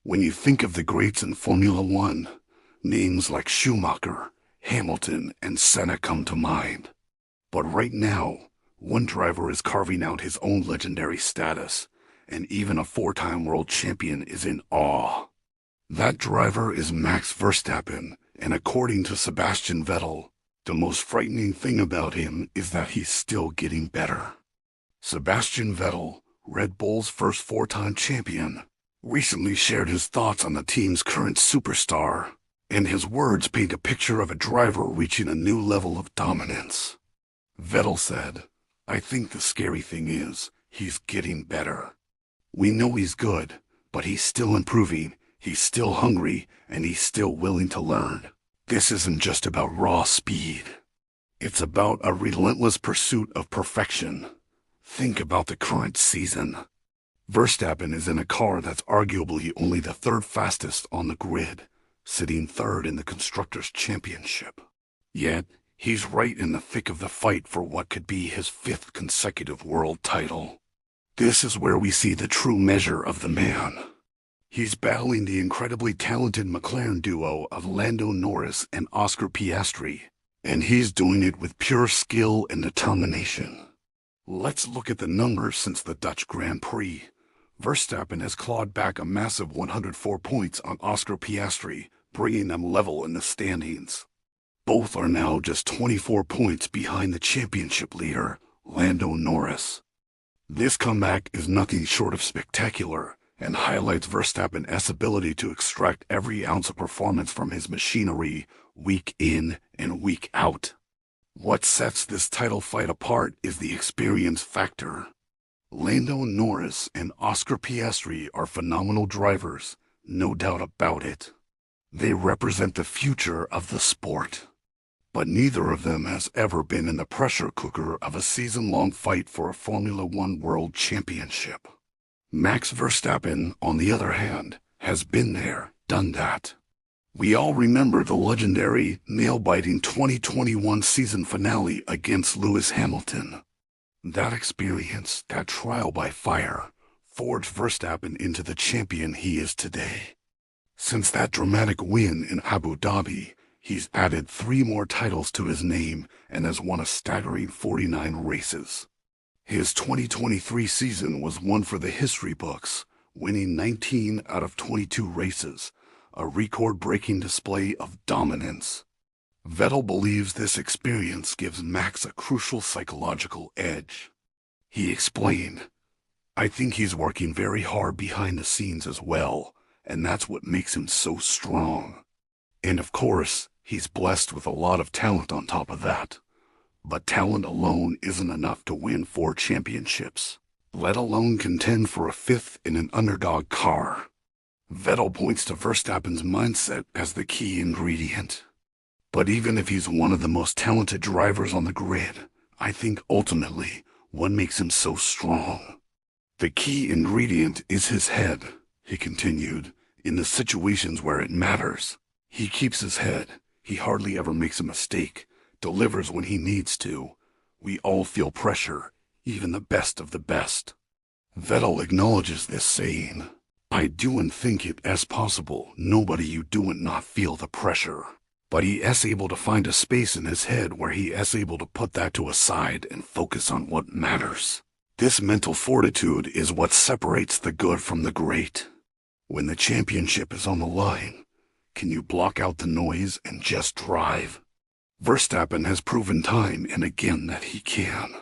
When you think of the greats in Formula One, names like Schumacher, Hamilton, and Senna come to mind. But right now, one driver is carving out his own legendary status, and even a four-time world champion is in awe. That driver is Max Verstappen, and according to Sebastian Vettel, the most frightening thing about him is that he's still getting better. Sebastian Vettel, Red Bull's first four-time champion, recently shared his thoughts on the team's current superstar, and his words paint a picture of a driver reaching a new level of dominance. Vettel said, "I think the scary thing is, he's getting better. We know he's good, but he's still improving, he's still hungry, and he's still willing to learn. This isn't just about raw speed. It's about a relentless pursuit of perfection. Think about the current season. Verstappen is in a car that's arguably only the third fastest on the grid, sitting third in the Constructors' Championship. Yet, he's right in the thick of the fight for what could be his fifth consecutive world title. This is where we see the true measure of the man. He's battling the incredibly talented McLaren duo of Lando Norris and Oscar Piastri, and he's doing it with pure skill and determination. Let's look at the numbers since the Dutch Grand Prix. Verstappen has clawed back a massive 104 points on Oscar Piastri, bringing them level in the standings. Both are now just 24 points behind the championship leader, Lando Norris. This comeback is nothing short of spectacular and highlights Verstappen's ability to extract every ounce of performance from his machinery week in and week out. What sets this title fight apart is the experience factor. Lando Norris and Oscar Piastri are phenomenal drivers, no doubt about it. They represent the future of the sport. But neither of them has ever been in the pressure cooker of a season-long fight for a Formula One World Championship. Max Verstappen, on the other hand, has been there, done that. We all remember the legendary, nail-biting 2021 season finale against Lewis Hamilton. That experience, that trial by fire, forged Verstappen into the champion he is today. Since that dramatic win in Abu Dhabi, he's added 3 more titles to his name and has won a staggering 49 races. His 2023 season was one for the history books, winning 19 out of 22 races, a record-breaking display of dominance. Vettel believes this experience gives Max a crucial psychological edge. He explained, "I think he's working very hard behind the scenes as well, and that's what makes him so strong. And of course, he's blessed with a lot of talent on top of that. But talent alone isn't enough to win 4 championships, let alone contend for a 5th in an underdog car." Vettel points to Verstappen's mindset as the key ingredient. But even if he's one of the most talented drivers on the grid, I think ultimately what makes him so strong. The key ingredient is his head, he continued, in the situations where it matters. He keeps his head, he hardly ever makes a mistake, delivers when he needs to. We all feel pressure, even the best of the best. Vettel acknowledges this, saying, "I do and think it as possible nobody you do and not feel the pressure. But he is able to find a space in his head where he is able to put that to a side and focus on what matters. This mental fortitude is what separates the good from the great. When the championship is on the line, can you block out the noise and just drive?" Verstappen has proven time and again that he can.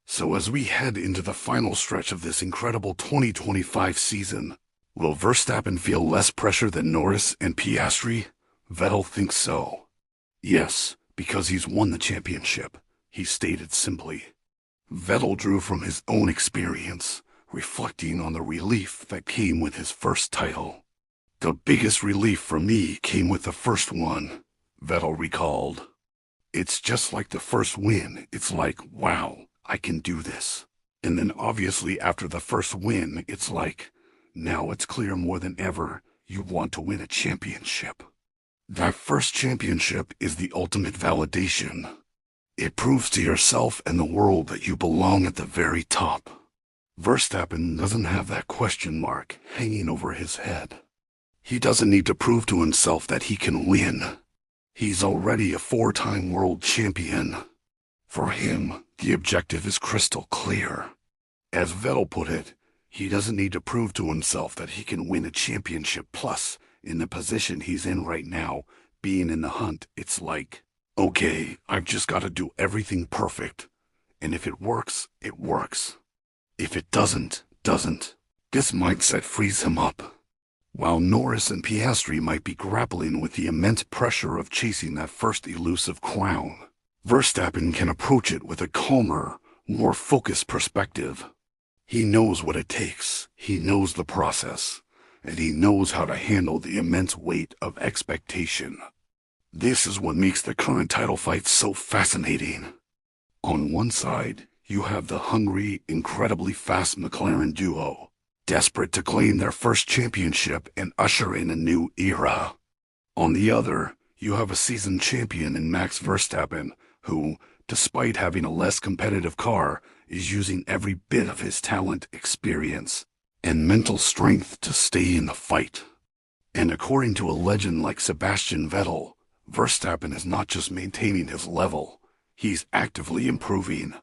So as we head into the final stretch of this incredible 2025 season, will Verstappen feel less pressure than Norris and Piastri? Vettel thinks so. Yes, because he's won the championship, he stated simply. Vettel drew from his own experience, reflecting on the relief that came with his first title. "The biggest relief for me came with the first one," Vettel recalled. "It's just like the first win. It's like, wow, I can do this. And then obviously after the first win, it's like, now it's clear more than ever you want to win a championship. That first championship is the ultimate validation. It proves to yourself and the world that you belong at the very top." Verstappen doesn't have that question mark hanging over his head. He doesn't need to prove to himself that he can win. He's already a four-time world champion. For him, the objective is crystal clear. As Vettel put it, he doesn't need to prove to himself that he can win a championship. Plus, in the position he's in right now, being in the hunt, it's like, okay, I've just got to do everything perfect. And if it works, it works. If it doesn't. This mindset frees him up. While Norris and Piastri might be grappling with the immense pressure of chasing that first elusive crown, Verstappen can approach it with a calmer, more focused perspective. He knows what it takes, he knows the process, and he knows how to handle the immense weight of expectation. This is what makes the current title fight so fascinating. On one side, you have the hungry, incredibly fast McLaren duo, desperate to claim their first championship and usher in a new era. On the other, you have a seasoned champion in Max Verstappen, who, despite having a less competitive car, is using every bit of his talent, experience, and mental strength to stay in the fight. And according to a legend like Sebastian Vettel, Verstappen is not just maintaining his level, he's actively improving.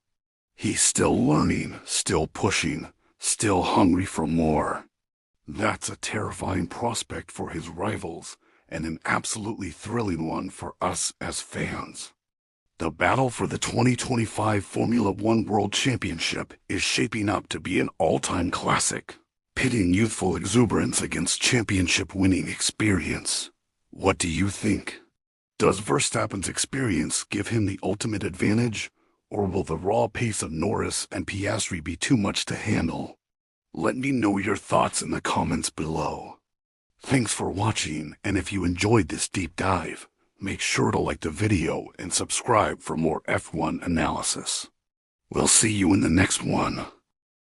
He's still learning, still pushing, still hungry for more. That's a terrifying prospect for his rivals, and an absolutely thrilling one for us as fans. The battle for the 2025 Formula One World Championship is shaping up to be an all-time classic, pitting youthful exuberance against championship-winning experience. What do you think? Does Verstappen's experience give him the ultimate advantage, or will the raw pace of Norris and Piastri be too much to handle? Let me know your thoughts in the comments below. Thanks for watching, and if you enjoyed this deep dive, make sure to like the video and subscribe for more F1 analysis. We'll see you in the next one.